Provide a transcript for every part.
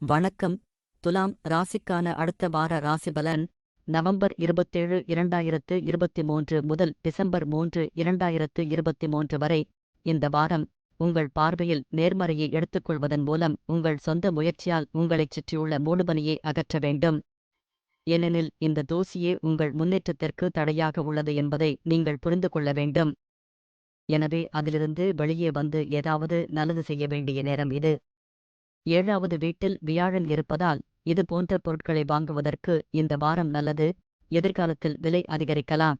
வணக்கம். துலாம் ராசிக்கான அடுத்த வார ராசிபலன் நவம்பர் 27, 2023 முதல் டிசம்பர் 3, 2023 வரை. இந்த வாரம் உங்கள் பார்வையில் நேர்மறையை எடுத்துக்கொள்வதன் மூலம் உங்கள் சொந்த முயற்சியால் உங்களைச் சுற்றியுள்ள மூடுபனியை அகற்ற வேண்டும். ஏனெனில் இந்த தூசியே உங்கள் முன்னேற்றத்திற்கு தடையாக உள்ளது என்பதை நீங்கள் புரிந்து கொள்ள வேண்டும். எனவே அதிலிருந்து வெளியே வந்து ஏதாவது நல்லது செய்ய வேண்டிய நேரம் இது. 7வது வீட்டில் வியாழன் இருப்பதால் இது போன்ற பொருட்களை வாங்குவதற்கு இந்த வாரம் நல்லது. எதிர்காலத்தில் விலை அதிகரிக்கலாம்.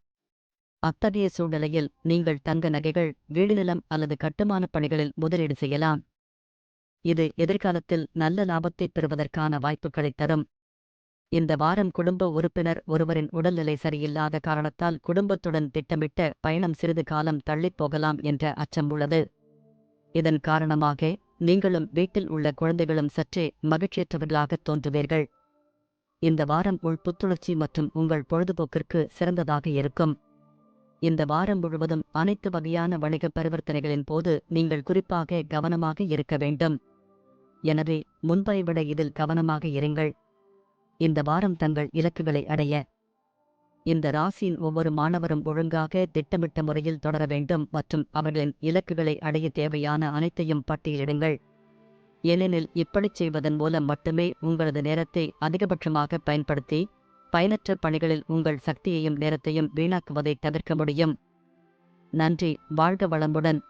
அத்தகைய சூழ்நிலையில் நீங்கள் தங்க நகைகள், வீடு நிலம் அல்லது கட்டுமானப் பணிகளில் முதலீடு செய்யலாம். இது எதிர்காலத்தில் நல்ல லாபத்தைப் பெறுவதற்கான வாய்ப்புகளைத் தரும். இந்த வாரம் குடும்ப உறுப்பினர் ஒருவரின் உடல்நிலை சரியில்லாத காரணத்தால் குடும்பத்துடன் திட்டமிட்ட பயணம் சிறிது காலம் தள்ளிப் போகலாம் என்ற அச்சம் உள்ளது. இதன் காரணமாக நீங்களும் வீட்டில் உள்ள குழந்தைகளும் சற்றே மகிழ்ச்சியற்றவர்களாகத் தோன்றுவீர்கள். இந்த வாரம் புத்துணர்ச்சி மற்றும் உங்கள் பொழுதுபோக்கிற்கு சிறந்ததாக இருக்கும். இந்த வாரம் முழுவதும் அனைத்து வகையான வணிக பரிவர்த்தனைகளின் போது நீங்கள் குறிப்பாக கவனமாக இருக்க வேண்டும். எனவே முன்பை விட இதில் கவனமாக இருங்கள். இந்த வாரம் தங்கள் இலக்குகளை அடைய இந்த ராசியின் ஒவ்வொரு மாணவரும் ஒழுங்காக திட்டமிட்ட முறையில் தொடர வேண்டும் மற்றும் அவர்களின் இலக்குகளை அடைய தேவையான அனைத்தையும் பட்டியலிடுங்கள். ஏனெனில் இப்படிச் செய்வதன் மூலம் மட்டுமே உங்களது நேரத்தை அதிகபட்சமாக பயன்படுத்தி பயனற்ற பணிகளில் உங்கள் சக்தியையும் நேரத்தையும் வீணாக்குவதை தவிர்க்க முடியும். நன்றி. வாழ்க வளமுடன்.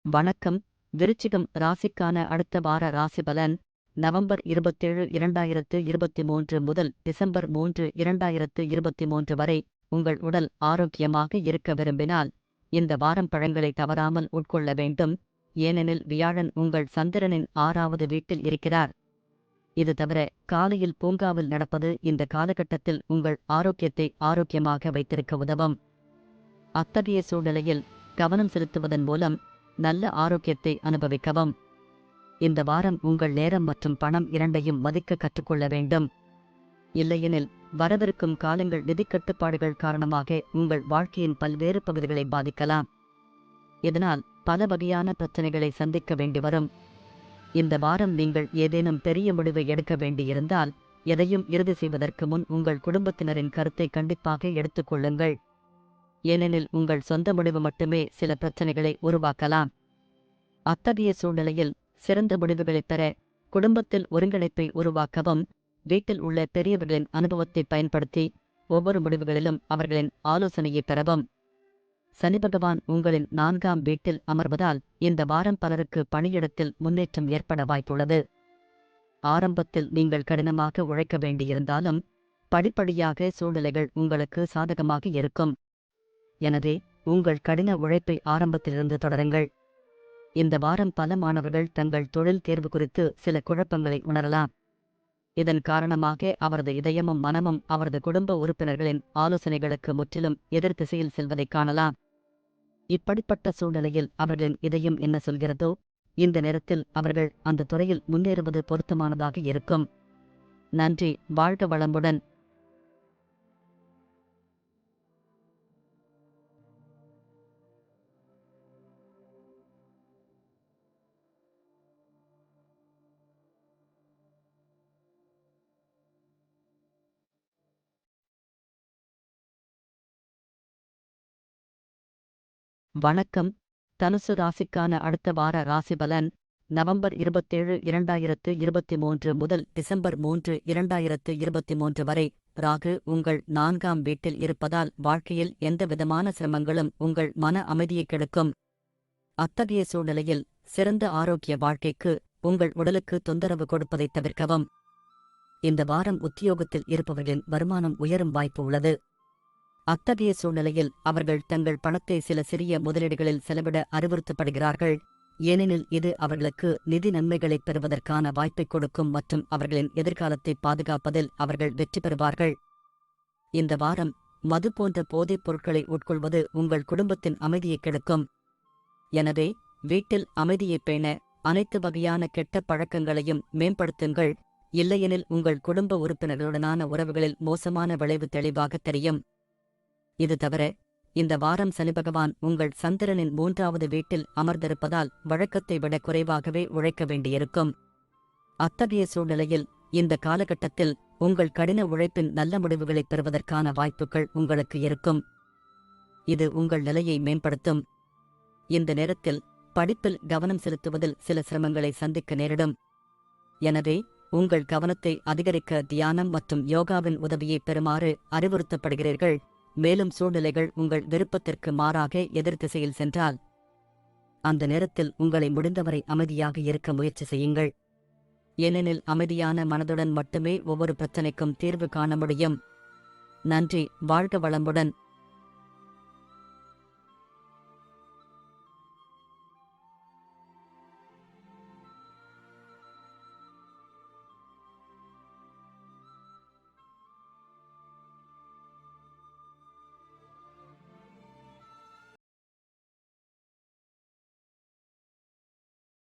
வணக்கம். விருச்சிகம் ராசிக்கான அடுத்த வார ராசிபலன் நவம்பர் 27, 2023 முதல் டிசம்பர் 3, 2023 வரை. உங்கள் உடல் ஆரோக்கியமாக இருக்க விரும்பினால் இந்த வாரம் பழங்களை தவறாமல் உட்கொள்ள வேண்டும். ஏனெனில் வியாழன் உங்கள் சந்திரனின் 6வது வீட்டில் இருக்கிறார். இது தவிர காலையில் பூங்காவில் நடப்பது இந்த காலகட்டத்தில் உங்கள் ஆரோக்கியத்தை ஆரோக்கியமாக வைத்திருக்க உதவும். அத்தகைய சூழ்நிலையில் கவனம் செலுத்துவதன் மூலம் நல்ல ஆரோக்கியத்தை அனுபவிக்கவும். இந்த வாரம் உங்கள் நேரம் மற்றும் பணம் இரண்டையும் மதிக்க கற்றுக்கொள்ள வேண்டும். இல்லையெனில் வரவிருக்கும் காலங்கள் நிதிக் கட்டுப்பாடுகள் காரணமாக உங்கள் வாழ்க்கையின் பல்வேறு பகுதிகளை பாதிக்கலாம். இதனால் பல வகையான பிரச்சனைகளை சந்திக்க வேண்டி வரும். இந்த வாரம் நீங்கள் ஏதேனும் பெரிய முடிவை எடுக்க வேண்டியிருந்தால் எதையும் இறுதி செய்வதற்கு முன் உங்கள் குடும்பத்தினரின் கருத்தை கண்டிப்பாக எடுத்துக்கொள்ளுங்கள். ஏனெனில் உங்கள் சொந்த முடிவு மட்டுமே சில பிரச்சனைகளை உருவாக்கலாம். அத்தகைய சூழ்நிலையில் சிறந்த முடிவுகளைப் பெற குடும்பத்தில் ஒருங்கிணைப்பை உருவாக்கவும். வீட்டில் உள்ள பெரியவர்களின் அனுபவத்தை பயன்படுத்தி ஒவ்வொரு முடிவுகளிலும் அவர்களின் ஆலோசனையை பெறவும். சனி பகவான் உங்களின் 4ஆம் வீட்டில் அமர்வதால் இந்த வாரம் பலருக்கு பணியிடத்தில் முன்னேற்றம் ஏற்பட வாய்ப்புள்ளது. ஆரம்பத்தில் நீங்கள் கடினமாக உழைக்க வேண்டியிருந்தாலும் படிப்படியாக சூழ்நிலைகள் உங்களுக்கு சாதகமாக இருக்கும். எனவே உங்கள் கடின உழைப்பை ஆரம்பத்திலிருந்து தொடருங்கள். இந்த வாரம் பல மாணவர்கள் தங்கள் தொழில் தேர்வு குறித்து சில குழப்பங்களை உணரலாம். இதன் காரணமாக அவரது இதயமும் மனமும் அவரது குடும்ப உறுப்பினர்களின் ஆலோசனைகளுக்கு முற்றிலும் எதிர் திசையில் செல்வதைக் காணலாம். இப்படிப்பட்ட சூழ்நிலையில் அவர்களின் இதயம் என்ன சொல்கிறதோ இந்த நேரத்தில் அவர்கள் அந்த துறையில் முன்னேறுவது பொருத்தமானதாக இருக்கும். நன்றி. வாழ்க வளமுடன். வணக்கம். தனுசு ராசிக்கான அடுத்த வார ராசிபலன் நவம்பர் 27, 2023 முதல் டிசம்பர் 3, 2023 வரை. ராகு உங்கள் 4ஆம் வீட்டில் இருப்பதால் வாழ்க்கையில் எந்தவிதமான சிரமங்களும் உங்கள் மன அமைதியை கெடுக்கும். அத்தகைய சூழ்நிலையில் சிறந்த ஆரோக்கிய வாழ்க்கைக்கு உங்கள் உடலுக்கு தொந்தரவு கொடுப்பதைத் தவிர்க்கவும். இந்த வாரம் உத்தியோகத்தில் இருப்பவர்களின் வருமானம் உயரும் வாய்ப்பு உள்ளது. அத்தகைய சூழ்நிலையில் அவர்கள் தங்கள் பணத்தை சில சிறிய முதலீடுகளில் செலவிட அறிவுறுத்தப்படுகிறார்கள், ஏனெனில் இது அவர்களுக்கு நிதி நன்மைகளைப் பெறுவதற்கான வாய்ப்பைக் கொடுக்கும் மற்றும் அவர்களின் எதிர்காலத்தை பாதுகாப்பதில் அவர்கள் வெற்றி பெறுவார்கள். இந்த வாரம் மது போன்ற போதைப் பொருட்களை உட்கொள்வது உங்கள் குடும்பத்தின் அமைதியைக் கெடுக்கும். எனவே வீட்டில் அமைதியைப் பேண அனைத்து வகையான கெட்ட பழக்கங்களையும் மேம்படுத்துங்கள், இல்லையெனில் உங்கள் குடும்ப உறுப்பினர்களுடனான உறவுகளில் மோசமான விளைவு தெளிவாகத் தெரியும். இது தவிர இந்த வாரம் சனிபகவான் உங்கள் சந்திரனின் 3வது வீட்டில் அமர்ந்திருப்பதால் வழக்கத்தை விட குறைவாகவே உழைக்க வேண்டியிருக்கும். அத்தகைய சூழ்நிலையில் இந்த காலகட்டத்தில் உங்கள் கடின உழைப்பின் நல்ல முடிவுகளைப் பெறுவதற்கான வாய்ப்புகள் உங்களுக்கு இருக்கும். இது உங்கள் நிலையை மேம்படுத்தும். இந்த நேரத்தில் படிப்பில் கவனம் செலுத்துவதில் சில சிரமங்களை சந்திக்க நேரிடும். எனவே உங்கள் கவனத்தை அதிகரிக்க தியானம் மற்றும் யோகாவின் உதவியை பெறுமாறு அறிவுறுத்தப்படுகிறீர்கள். மேலும் சூழ்நிலைகள் உங்கள் விருப்பத்திற்கு மாறாக எதிர் திசையில் சென்றால் அந்த நேரத்தில் உங்களை முடிந்தவரை அமைதியாக இருக்க முயற்சி செய்யுங்கள், ஏனெனில் அமைதியான மனதுடன் மட்டுமே ஒவ்வொரு பிரச்சனைக்கும் தீர்வு காண முடியும். நன்றி. வாழ்க வளமுடன்.